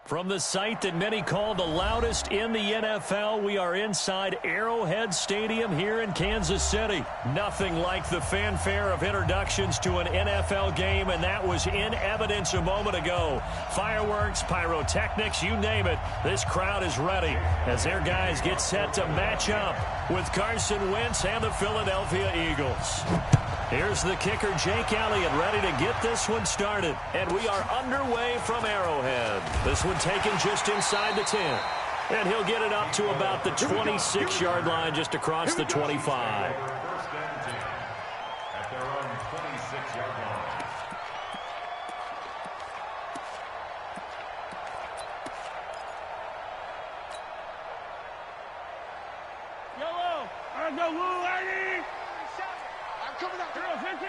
From the site that many call the loudest in the NFL, we are inside Arrowhead Stadium here in Kansas City. Nothing like the fanfare of introductions to an NFL game, and that was in evidence a moment ago. Fireworks, pyrotechnics, you name it. This crowd is ready as their guys get set to match up with Carson Wentz and the Philadelphia Eagles. Here's the kicker, Jake Elliott, ready to get this one started. And we are underway from Arrowhead. This one taken just inside the 10. And he'll get it up to about the 26-yard line, just across the 25. First and 10 at their own 26-yard line. Yellow! I go Woo, lady! I'm coming up. 15!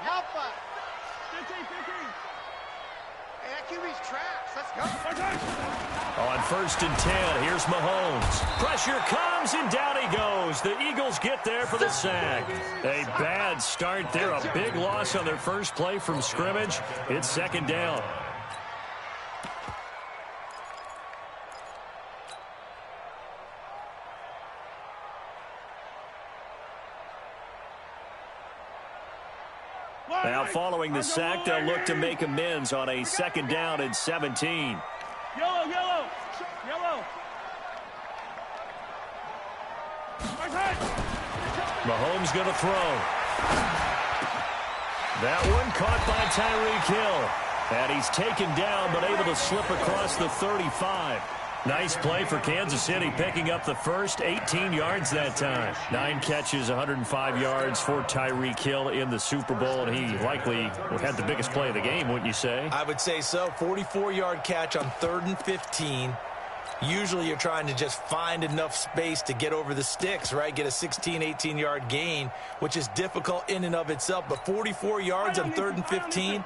Alpha! 15! Hey, that QB's trash. Let's go. On first and 10, here's Mahomes. Pressure comes, and down he goes. The Eagles get there for the sack. A bad start there. A big loss on their first play from scrimmage. It's second down. Now following the sack, they'll look to make amends on a second down and 17. Yellow! Mahomes going to throw. That one caught by Tyreek Hill. And he's taken down, but able to slip across the 35. Nice play for Kansas City, picking up the first, 18 yards that time. 9 catches, 105 yards for Tyreek Hill in the Super Bowl, and he likely had the biggest play of the game, wouldn't you say? I would say so. 44-yard catch on 3rd and 15. Usually you're trying to just find enough space to get over the sticks, right? Get a 16, 18-yard gain, which is difficult in and of itself. But 44 yards on 3rd and 15.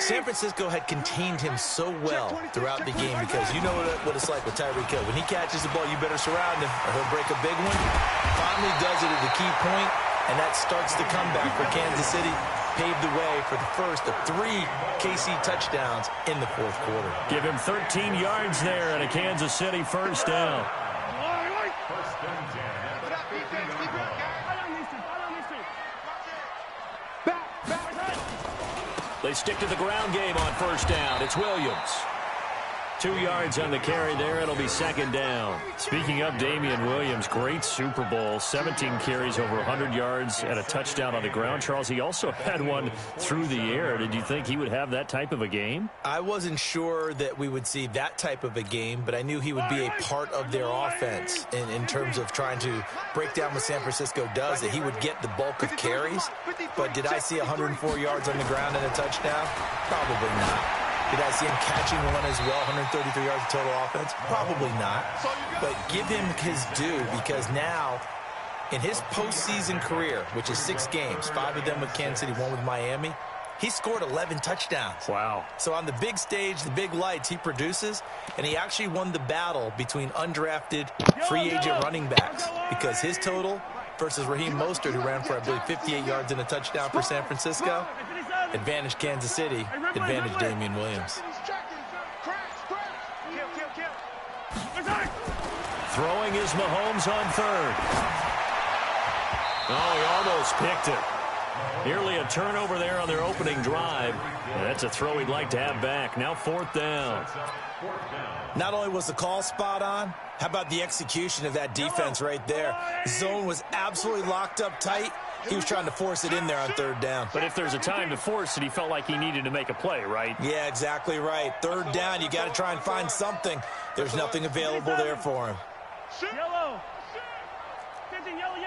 San Francisco had contained him so well throughout the game because you know what it's like with Tyreek Hill. When he catches the ball, you better surround him or he'll break a big one. Finally does it at the key point, and that starts the comeback for Kansas City. Paved the way for the first of 3 KC touchdowns in the 4th quarter. Give him 13 yards there and a Kansas City first down. First and 10 at the 15-yard line. They stick to the ground game on first down. It's Williams. 2 yards on the carry there. It'll be second down. Speaking of Damian Williams, great Super Bowl. 17 carries, over 100 yards, and a touchdown on the ground. Charles, he also had one through the air. Did you think he would have that type of a game? I wasn't sure that we would see that type of a game, but I knew he would be a part of their offense in terms of trying to break down what San Francisco does, that he would get the bulk of carries. But did I see 104 yards on the ground and a touchdown? Probably not. Did I see him catching one as well, 133 yards of total offense? Probably not. But give him his due, because now, in his postseason career, which is 6 games, 5 of them with Kansas City, 1 with Miami, he scored 11 touchdowns. Wow. So on the big stage, the big lights, he produces, and he actually won the battle between undrafted free agent running backs, because his total versus Raheem Mostert, who ran for, I believe, 58 yards and a touchdown for San Francisco, advantage Kansas City, advantage Damian Williams. Throwing is Mahomes on 3rd. Oh, he almost picked it. Nearly a turnover there on their opening drive. And that's a throw he'd like to have back. Now 4th down. Not only was the call spot on, how about the execution of that defense right there? Zone was absolutely locked up tight. He was trying to force it in there on 3rd down. But if there's a time to force it, he felt like he needed to make a play, right? Yeah, exactly right. 3rd down, you got to try and find something. There's nothing available there for him. Yellow. 15, yellow.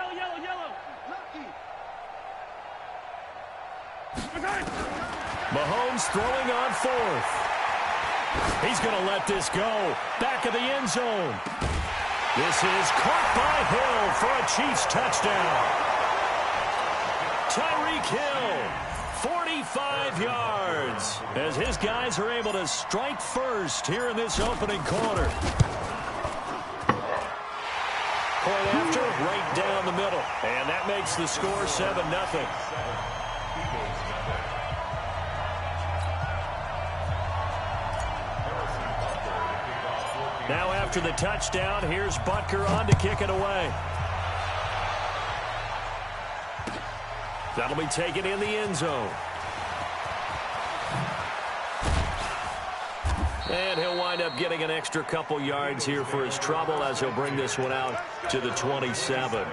Mahomes throwing on 4th. He's going to let this go. Back of the end end zone. This is caught by Hill for a Chiefs touchdown. Tyreek Hill, 45 yards, as his guys are able to strike first here in this opening quarter. Point after, right down the middle. And that makes the score 7-0. Now after the touchdown, here's Butker on to kick it away. That'll be taken in the end zone. And he'll wind up getting an extra couple yards here for his trouble as he'll bring this one out to the 27.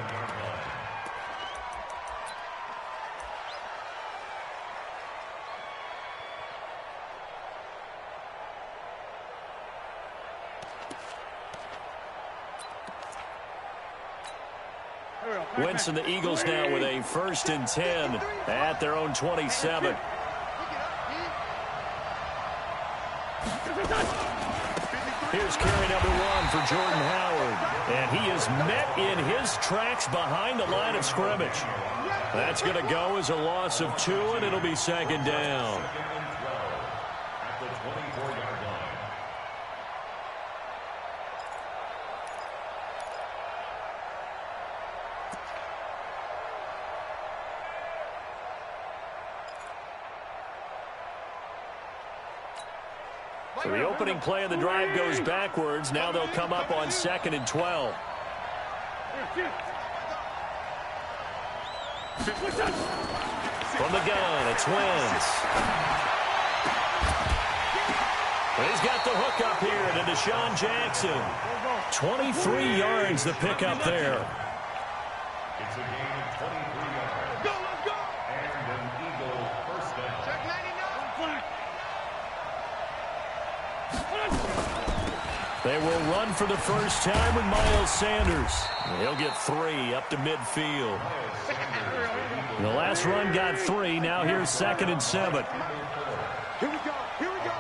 Wentz and the Eagles now with a 1st and 10 at their own 27. Here's carry number 1 for Jordan Howard. And he is met in his tracks behind the line of scrimmage. That's going to go as a loss of 2, and it'll be 2nd down. At the 24-yard line. So the opening play of the drive goes backwards. Now they'll come up on 2nd and 12. From the gun, it's Wentz. He's got the hook up here to Deshaun Jackson. 23 yards the pick up there. It's a gain of 23 yards. Go, let's go! And an Eagle first down. Check 99. They will run for the first time with Miles Sanders. He'll get 3 up to midfield. The last run got 3. Now here's 2nd and 7. Here we go. Here we go.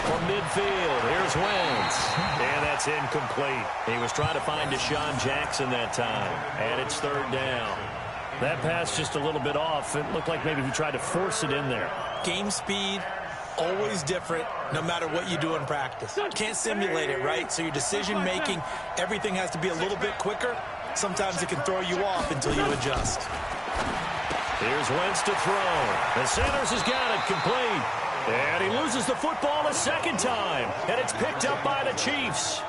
From midfield, here's Wentz. And that's incomplete. He was trying to find Deshaun Jackson that time. And it's 3rd down. That pass just a little bit off. It looked like maybe he tried to force it in there. Game speed, always different, no matter what you do in practice. Can't simulate it, right? So your decision-making, everything has to be a little bit quicker. Sometimes it can throw you off until you adjust. Here's Wentz to throw. And Sanders has got it complete. And he loses the football a 2nd time. And it's picked up by the Chiefs.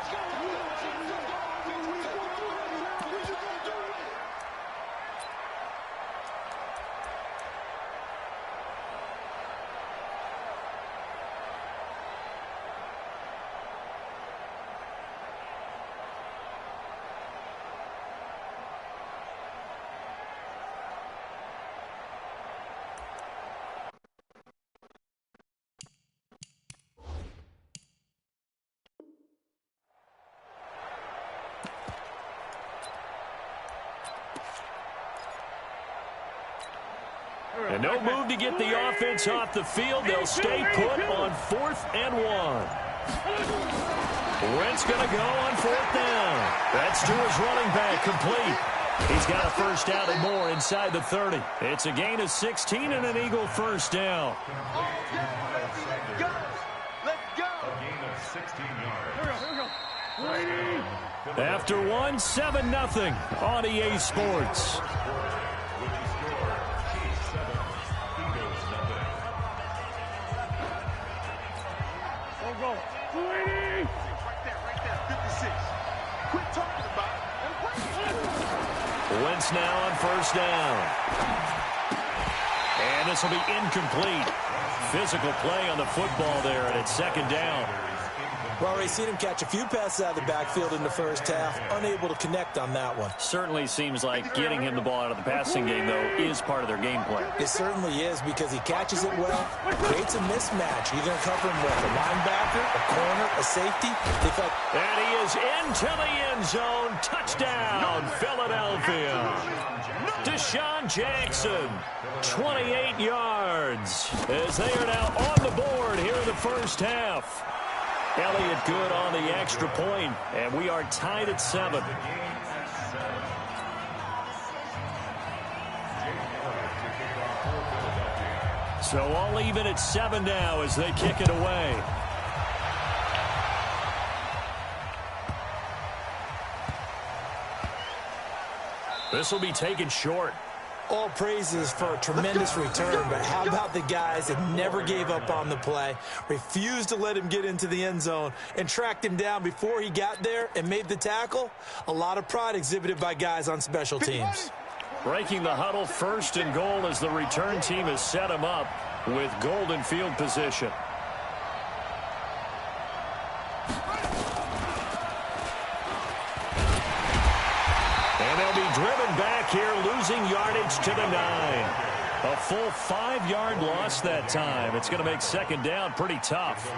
And no move to get the offense off the field. They'll stay put on 4th and 1. Wentz going to go on 4th down. That's to his running back, complete. He's got a first down and more inside the 30. It's a gain of 16 and an Eagle first down. Let's go. A gain of 16 yards. Here we go. After 1, 7-0 on EA Sports. With the score, Chiefs 7, Eagles 0. Go. 280. Right there. 56. Quit talking about it. Wentz now on first down. And this will be incomplete. Physical play on the football there, and it's 2nd down. Well, we've seen him catch a few passes out of the backfield in the first half, unable to connect on that one. Certainly seems like getting him the ball out of the passing game, though, is part of their game plan. It certainly is, because he catches it well, creates a mismatch. You're going to cover him with a linebacker, a corner, a safety. And he is into the end zone. Touchdown, Philadelphia. Deshaun Jackson, 28 yards, as they are now on the board here in the first half. Elliott good on the extra point, and we are tied at 7. So all even at 7 now as they kick it away. This will be taken short. All praises for a tremendous return, but how about the guys that never gave up on the play, refused to let him get into the end zone, and tracked him down before he got there and made the tackle? A lot of pride exhibited by guys on special teams. Breaking the huddle, 1st and goal as the return team has set him up with golden field position. And they'll be driven back here, losing yardage to the 9. A full 5-yard loss that time. It's going to make 2nd down pretty tough.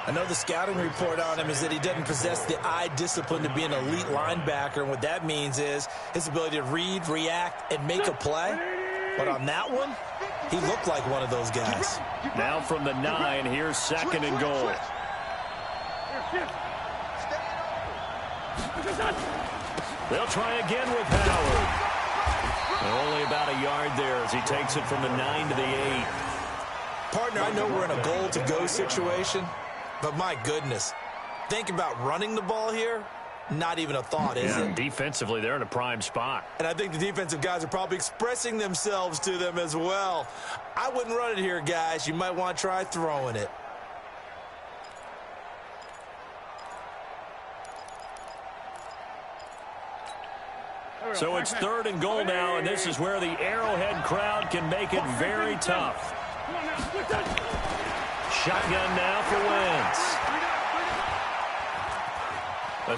I know the scouting report on him is that he doesn't possess the eye discipline to be an elite linebacker, and what that means is his ability to read, react, and make a play. But on that one, he looked like one of those guys. Now from the 9, here's 2nd and goal. They'll try again with Howard. Only about a yard there as he takes it from the 9 to the 8. Partner, I know we're in a goal-to-go situation, but my goodness, think about running the ball here. Not even a thought, is it? Defensively, they're in a prime spot. And I think the defensive guys are probably expressing themselves to them as well. I wouldn't run it here, guys. You might want to try throwing it. So it's 3rd and goal now, and this is where the Arrowhead crowd can make it very tough. Shotgun now for Wentz.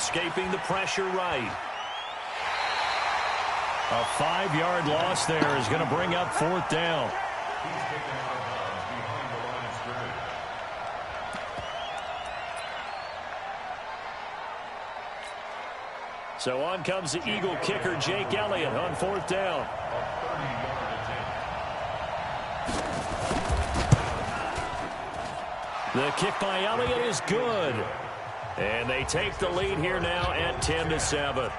Escaping the pressure right. A 5-yard loss there is going to bring up 4th down. So on comes the Eagle kicker, Jake Elliott, on 4th down. The kick by Elliott is good. And they take the lead here now at 10-7.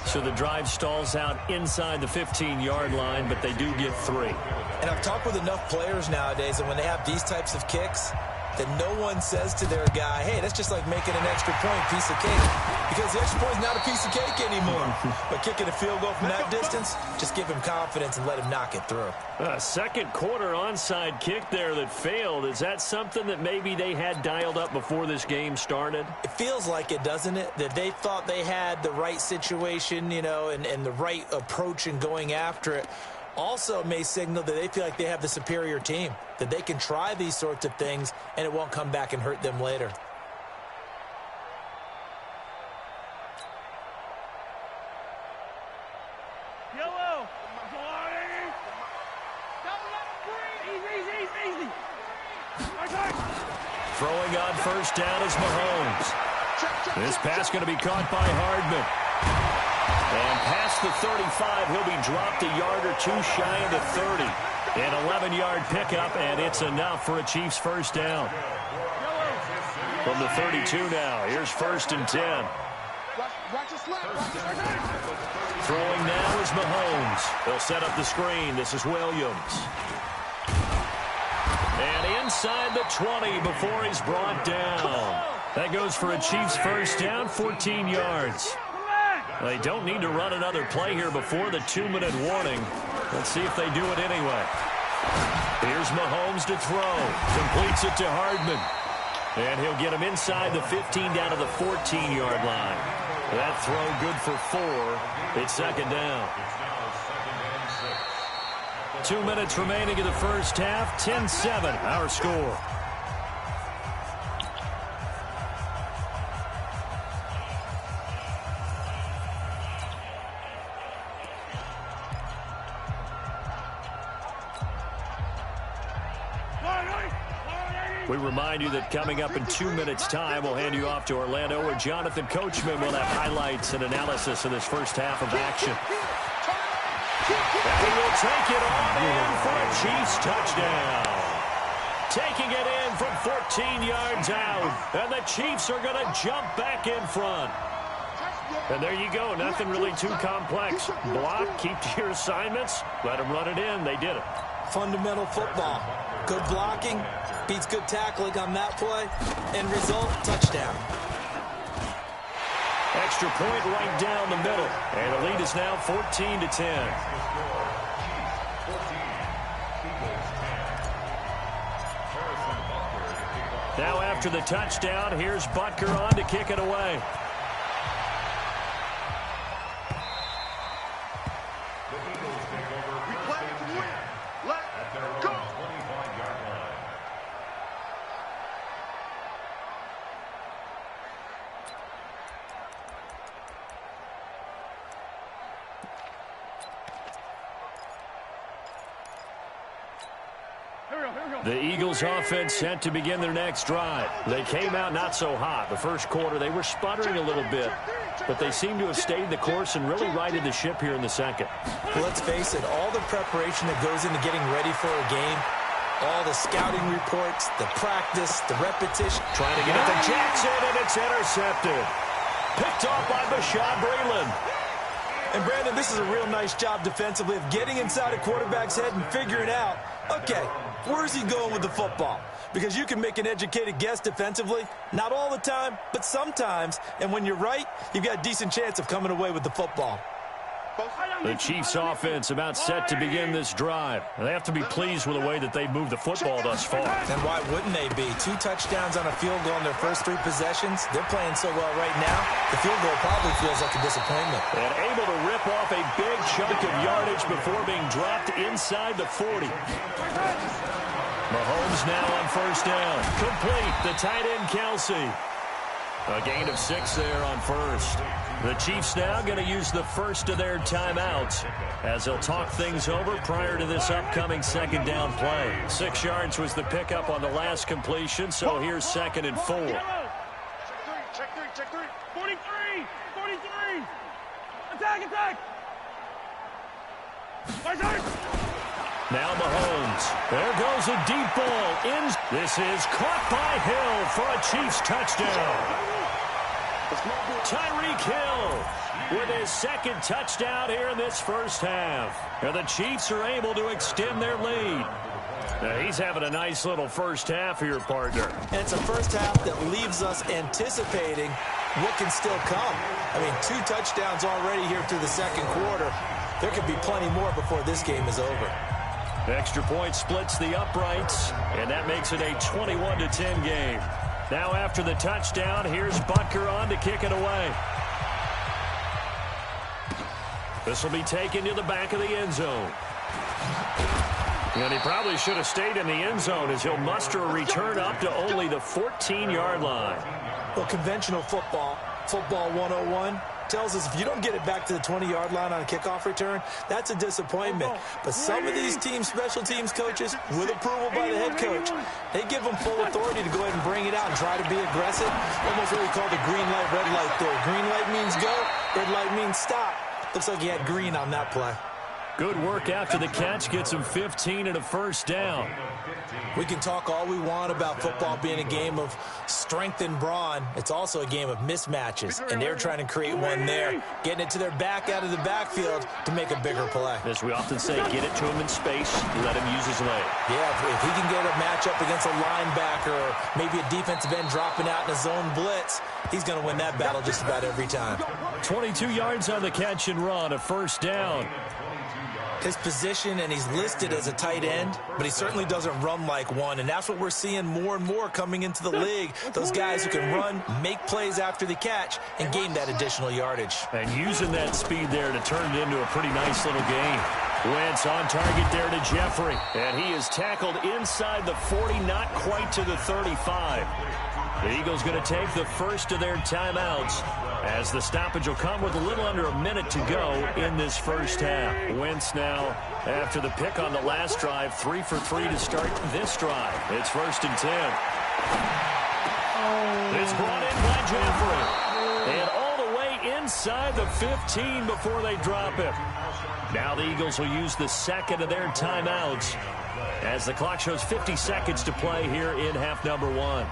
So the drive stalls out inside the 15-yard line, but they do get 3. And I've talked with enough players nowadays, and when they have these types of kicks, that no one says to their guy, hey, that's just like making an extra point, piece of cake. Because the extra point is not a piece of cake anymore. But kicking a field goal from that distance, just give him confidence and let him knock it through. A 2nd quarter onside kick there that failed. Is that something that maybe they had dialed up before this game started? It feels like it, doesn't it? That they thought they had the right situation, you know, and the right approach in going after it. Also may signal that they feel like they have the superior team, that they can try these sorts of things and it won't come back and hurt them later. Yellow. Easy. Throwing on 1st down is Mahomes. This pass going to be caught by Hardman. And past the 35, he'll be dropped a yard or 2 shy of the 30. An 11-yard pickup, and it's enough for a Chiefs 1st down. From the 32 now, here's 1st and 10. Throwing now is Mahomes. They'll set up the screen. This is Williams. And inside the 20 before he's brought down. That goes for a Chiefs 1st down, 14 yards. They don't need to run another play here before the 2-minute warning. Let's see if they do it anyway. Here's Mahomes to throw. Completes it to Hardman. And he'll get him inside the 15 down to the 14-yard line. That throw good for 4. It's 2nd down. 2 minutes remaining in the first half. 10-7, our score. We remind you that coming up in 2 minutes' time, we'll hand you off to Orlando, where Jonathan Coachman will have highlights and analysis of this first half of action. And he will take it all in for a Chiefs touchdown. Taking it in from 14 yards out. And the Chiefs are going to jump back in front. And there you go. Nothing really too complex. Block, keep to your assignments, let them run it in. They did it. Fundamental football. Good blocking beats good tackling on that play. End result, touchdown. Extra point right down the middle. And the lead is now 14-10. Now after the touchdown, here's Butker on to kick it away. The Eagles offense set to begin their next drive. They came out not so hot. The first quarter, they were sputtering a little bit, but they seem to have stayed the course and really righted the ship here in the second. Well, let's face it, all the preparation that goes into getting ready for a game, all the scouting reports, the practice, the repetition. Trying to get it to Jackson, and it's intercepted. Picked off by Bashaud Breeland. And, Brandon, this is a real nice job defensively of getting inside a quarterback's head and figuring out, okay, where's he going with the football? Because you can make an educated guess defensively. Not all the time, but sometimes. And when you're right, you've got a decent chance of coming away with the football. The Chiefs offense about set to begin this drive. They have to be pleased with the way that they moved the football thus far. And why wouldn't they be? 2 touchdowns on a field goal in their first 3 possessions. They're playing so well right now, the field goal probably feels like a disappointment. And able to rip off a big chunk of yardage before being dropped inside the 40. Mahomes now on first down. Complete. The tight end, Kelsey. A gain of 6 there on first. The Chiefs now going to use the first of their timeouts as they'll talk things over prior to this upcoming second down play. 6 yards was the pickup on the last completion, so here's 2nd and 4. Check three. 43. Attack. Now Mahomes. There goes a deep ball. This is caught by Hill for a Chiefs touchdown. Tyreek Hill with his 2nd touchdown here in this first half. And the Chiefs are able to extend their lead. Now, he's having a nice little first half here, partner. And it's a first half that leaves us anticipating what can still come. I mean, 2 touchdowns already here through the second quarter. There could be plenty more before this game is over. Extra point splits the uprights, and that makes it a 21-10 game. Now after the touchdown, here's Butker on to kick it away. This will be taken to the back of the end zone. And he probably should have stayed in the end zone as he'll muster a return up to only the 14-yard line. Well, conventional football 101, tells us if you don't get it back to the 20-yard line on a kickoff return, that's a disappointment. But some of these special teams coaches, with approval by the head coach, they give them full authority to go ahead and bring it out and try to be aggressive. Almost what we call the green light, red light theory. Green light means go, red light means stop. Looks like he had green on that play. Good work after the catch. Gets him 15 and a first down. We can talk all we want about football being a game of strength and brawn. It's also a game of mismatches, and they're trying to create one there, getting it to their back out of the backfield to make a bigger play. As we often say, get it to him in space, let him use his leg. Yeah, if he can get a matchup against a linebacker or maybe a defensive end dropping out in a zone blitz, he's going to win that battle just about every time. 22 yards on the catch and run, a first down. His position, and he's listed as a tight end, but he certainly doesn't run like one, and that's what we're seeing more and more coming into the league. Those guys who can run, make plays after the catch, and gain that additional yardage. And using that speed there to turn it into a pretty nice little game. Wentz on target there to Jeffrey, and he is tackled inside the 40, not quite to the 35. The Eagles going to take the first of their timeouts as the stoppage will come with a little under a minute to go in this first half. Wentz now, after the pick on the last drive, 3 for 3 to start this drive. It's 1st and 10. It's brought in by Jeffrey. And all the way inside the 15 before they drop it. Now the Eagles will use the second of their timeouts as the clock shows 50 seconds to play here in half number 1.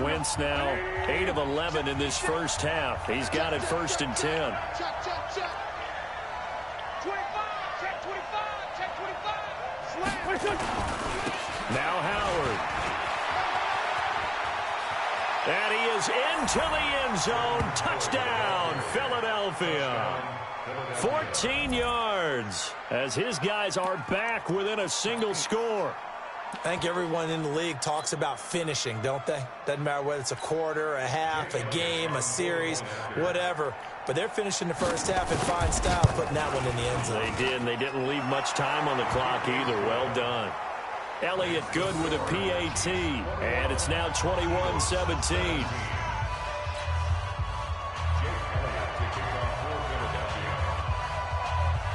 Wentz now 8 of 11 in this first half. He's got it 1st and 10. Check, check, check. 25, check 25, check 25. Slam. Now Howard. And he is into the end zone. Touchdown, Philadelphia. 14 yards as his guys are back within a single score. I think everyone in the league talks about finishing, don't they? Doesn't matter whether it's a quarter, a half, a game, a series, whatever. But they're finishing the first half in fine style, putting that one in the end zone. They did, and they didn't leave much time on the clock either. Well done. Elliott good with a PAT, and it's now 21-17.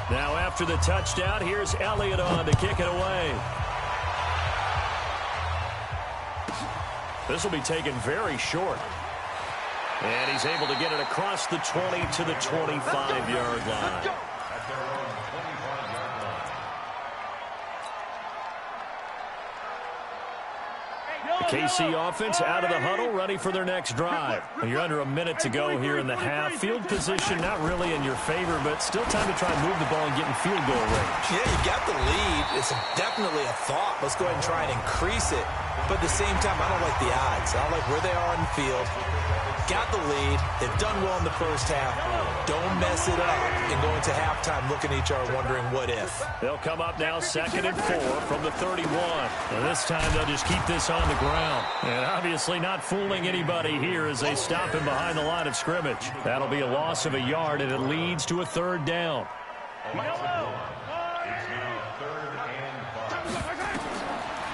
Now after the touchdown, here's Elliott on to kick it away. This will be taken very short. And he's able to get it across the 20 to the 25-yard line. The KC offense out of the huddle, ready for their next drive. You're under a minute to go here in the half. Field position not really in your favor, but still time to try and move the ball and get in field goal range. Yeah, you got the lead. It's definitely a thought. Let's go ahead and try and increase it. But at the same time, I don't like the odds. I don't like where they are on the field. Got the lead. They've done well in the first half. Don't mess it up and go into halftime looking at each other wondering what if. They'll come up now 2nd and 4 from the 31. And this time they'll just keep this on the ground. And obviously not fooling anybody here as they stop him behind the line of scrimmage. That'll be a loss of a yard, and it leads to a 3rd down.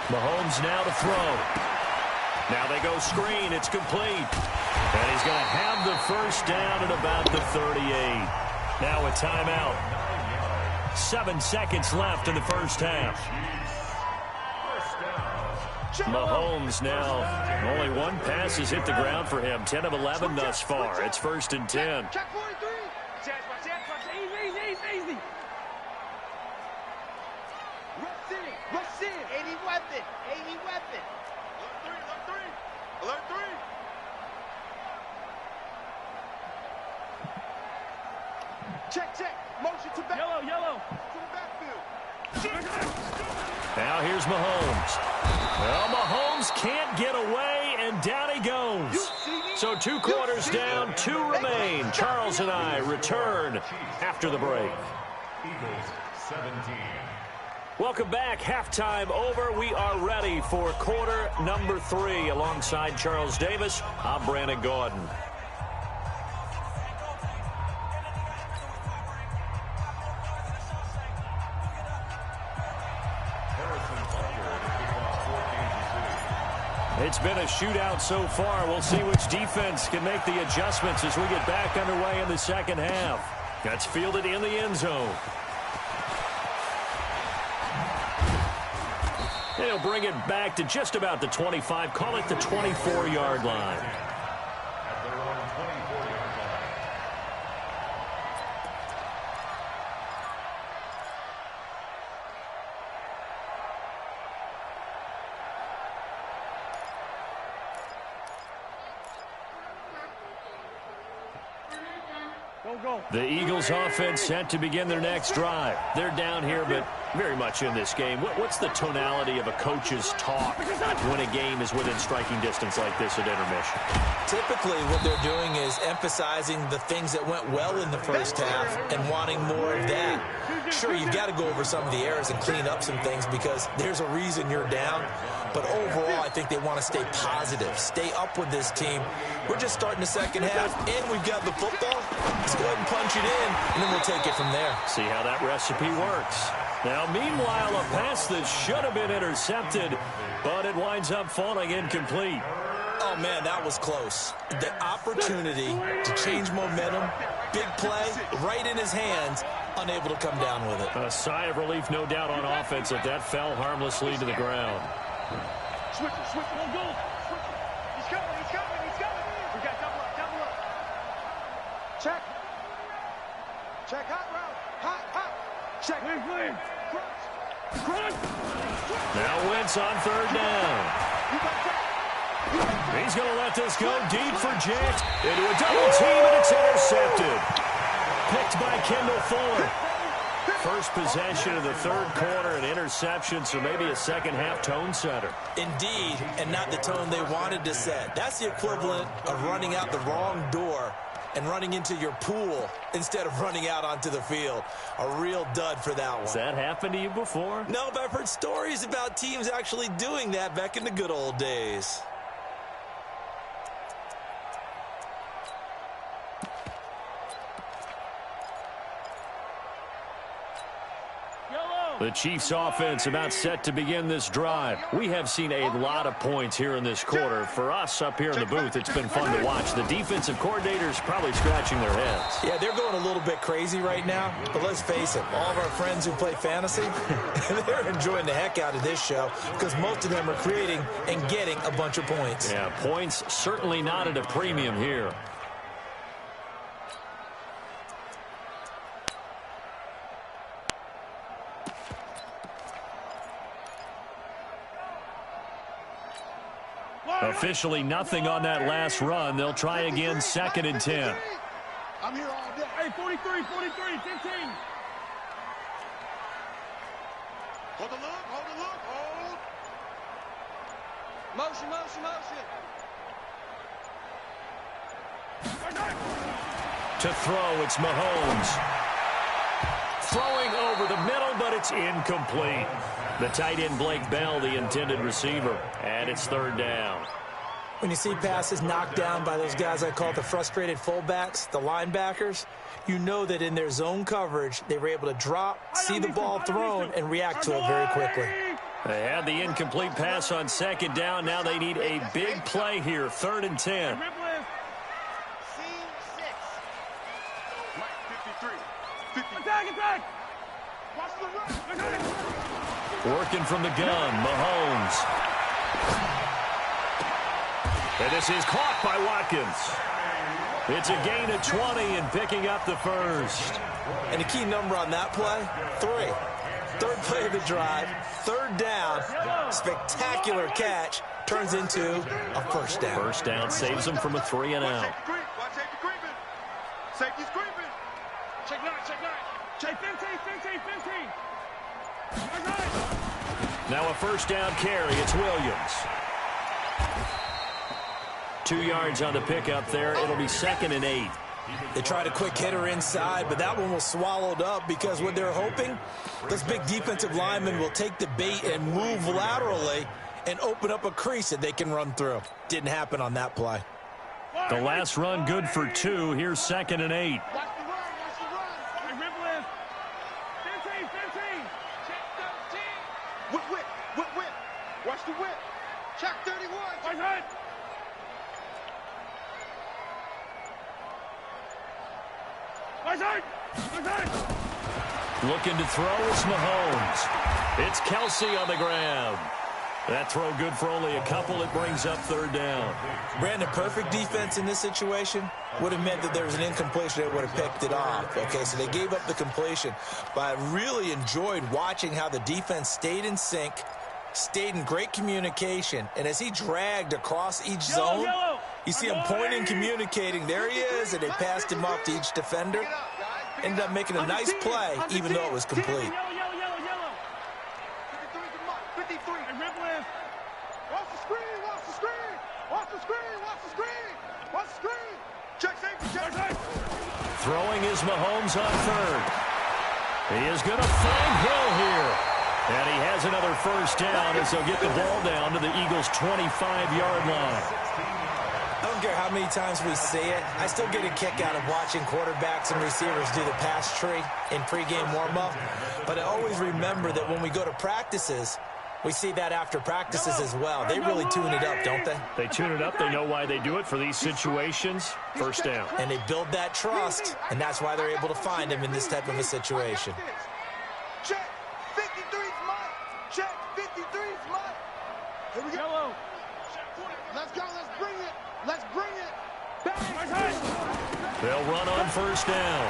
Mahomes now to throw. Now they go screen. It's complete. And he's going to have the 1st down at about the 38. Now a timeout. 7 seconds left in the first half. Mahomes now, only 1 pass has hit the ground for him. 10 of 11 thus far. It's 1st and 10. Check 43. Easy. Rush in. 80 weapon. Alert 3. Check. Motion to back. Yellow. To the backfield. Now here's Mahomes. Well, Mahomes can't get away, and down he goes. So 2 quarters down, 2 remain. Charles and I return after the break. Eagles 17. Welcome back. Halftime over. We are ready for quarter number 3. Alongside Charles Davis, I'm Brandon Gordon. It's been a shootout so far. We'll see which defense can make the adjustments as we get back underway in the second half. That's fielded in the end zone. They'll bring it back to just about the 25. Call it the 24-yard line. At their own 24-yard line. The Eagles offense set to begin their next drive. They're down here, but very much in this game. What's the tonality of a coach's talk when a game is within striking distance like this at intermission? Typically, what they're doing is emphasizing the things that went well in the first half and wanting more of that. Sure, you've got to go over some of the errors and clean up some things because there's a reason you're down. But overall, I think they want to stay positive, stay up with this team. We're just starting the second half, and we've got the football. Let's go ahead and punch it in, and then we'll take it from there. See how that recipe works. Now, meanwhile, a pass that should have been intercepted, but it winds up falling incomplete. Oh, man, that was close. The opportunity to change momentum, big play, right in his hands, unable to come down with it. A sigh of relief, no doubt, on offense if that fell harmlessly to the ground. Switch, no goal. He's coming. We got double up. Check, hot route. Hot. Check. Clean. Crunch. Now Wentz on third down. He's going to let this go deep for James. Into a double team, and it's intercepted. Picked by Kendall Fuller. First possession of the third quarter, an interception, so maybe a second-half tone setter. Indeed, and not the tone they wanted to set. That's the equivalent of running out the wrong door and running into your pool instead of running out onto the field. A real dud for that one. Has that happened to you before? No, but I've heard stories about teams actually doing that back in the good old days. The Chiefs offense about set to begin this drive. We have seen a lot of points here in this quarter. For us up here in the booth, it's been fun to watch. The defensive coordinators probably scratching their heads. Yeah, they're going a little bit crazy right now. But let's face it, all of our friends who play fantasy, they're enjoying the heck out of this show because most of them are creating and getting a bunch of points. Yeah, points certainly not at a premium here. Officially nothing on that last run. They'll try again, 2nd and 10. I'm here all day. Hey, 43, 15. Hold the look. Motion. To throw, it's Mahomes. Throwing over the middle, but it's incomplete. The tight end, Blake Bell, the intended receiver. And it's 3rd down. When you see passes knocked down by those guys I call the frustrated fullbacks, the linebackers, you know that in their zone coverage, they were able to drop, see the ball thrown, and react to it very quickly. They had the incomplete pass on 2nd down. Now they need a big play here, 3rd and 10. Attack! Working from the gun, Mahomes. And this is caught by Watkins. It's a gain of 20 and picking up the first. And the key number on that play, 3. 3rd play of the drive, 3rd down, spectacular catch, turns into a 1st down. 1st down saves them from a 3 and out. Safety's creeping. Check 9. Check 15. Now a 1st down carry. It's Williams. 2 yards on the pickup there. It'll be 2nd and 8. They tried a quick hitter inside, but that one was swallowed up because what they're hoping, this big defensive lineman will take the bait and move laterally and open up a crease that they can run through. Didn't happen on that play. The last run good for 2. Here's 2nd and 8. Watch the run. Hey, Ripple. 15. Check 13. Whip. Watch the whip. Check 31. Watch it. Looking to throw, it's Mahomes. It's Kelsey on the ground. That throw good for only a couple. It brings up 3rd down. Brandon, perfect defense in this situation would have meant that there was an incompletion that would have picked it off. Okay, so they gave up the completion. But I really enjoyed watching how the defense stayed in sync, stayed in great communication. And as he dragged across each zone, you see him pointing, communicating. There he is, and they passed him off to each defender. Ended up making a nice play, even though it was complete. Throwing is Mahomes on 3rd. He is going to find Hill here. And he has another 1st down as they'll get the ball down to the Eagles' 25-yard line. I don't care how many times we say it, I still get a kick out of watching quarterbacks and receivers do the pass tree in pregame warm-up. But I always remember that when we go to practices, We see that after practices as well. They really tune it up, don't they? They tune it up. They know why they do it for these situations. First down. And they build that trust, and that's why they're able to find him in this type of a situation. Check 53's Mike. Check 53's Mike. Here we go. Yellow. Let's go. Let's bring it. Let's bring it. They'll run on first down.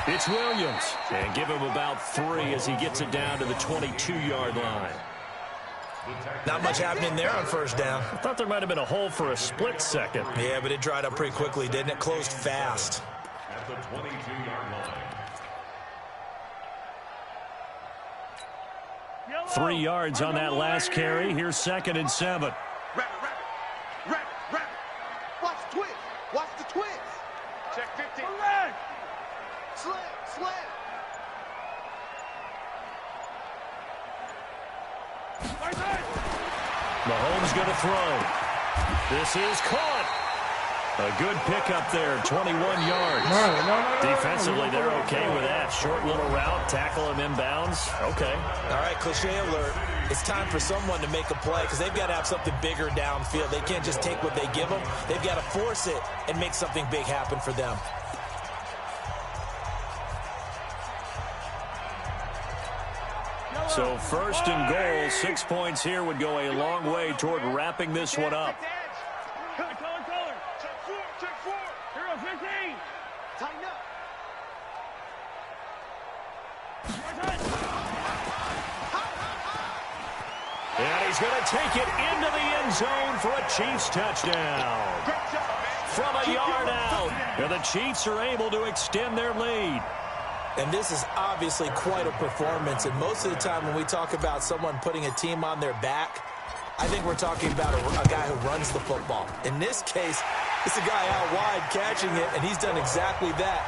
It's Williams. And give him about 3 as he gets it down to the 22-yard line. Not much happening there on first down. I thought there might have been a hole for a split second. Yeah, but it dried up pretty quickly, didn't it? Closed fast. At the 22-yard line. 3 yards on that last carry. Here's 2nd and 7. Rapid. Watch the twist. Watch the twist. Check 15. Slam. Mahomes going to throw. This is caught. A good pickup there, 21 yards. Defensively, they're okay with that. Short little route, tackle him inbounds. Okay. All right, cliche alert. It's time for someone to make a play because they've got to have something bigger downfield. They can't just take what they give them. They've got to force it and make something big happen for them. So 1st and goal, 6 points here would go a long way toward wrapping this one up. Color. Check 4. Hero 15. Tighten up. And he's going to take it into the end zone for a Chiefs touchdown. From a yard out. And the Chiefs are able to extend their lead. And this is obviously quite a performance. And most of the time when we talk about someone putting a team on their back, I think we're talking about a guy who runs the football. In this case, it's a guy out wide catching it, and he's done exactly that,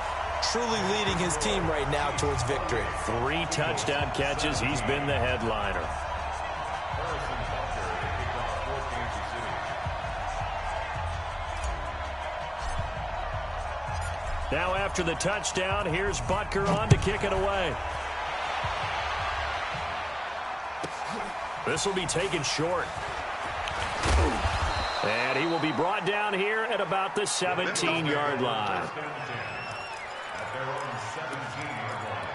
truly leading his team right now towards victory. 3 touchdown catches. He's been the headliner. Now after the touchdown, here's Butker on to kick it away. This will be taken short. And he will be brought down here at about the 17-yard line. At their own 17-yard line.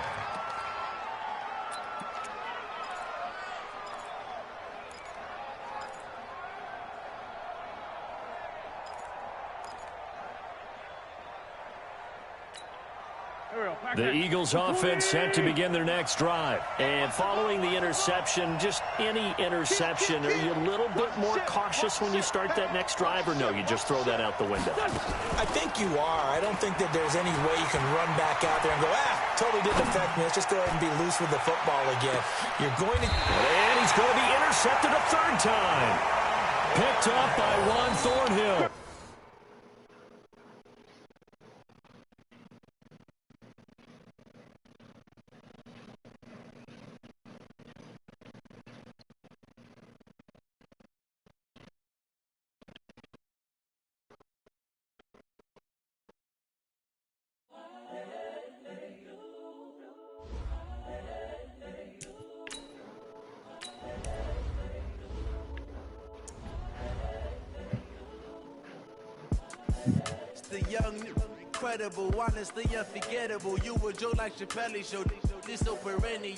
The Eagles offense set to begin their next drive. And following the interception, just any interception, are you a little bit more cautious when you start that next drive, or no, you just throw that out the window? I think you are. I don't think that there's any way you can run back out there and go, totally didn't affect me. Let's just go ahead and be loose with the football again. You're going to... And he's going to be intercepted a 3rd time. Picked up by Juan Thornhill. The young, incredible, honestly unforgettable. You were Joe like Chappelle show. This so perennial.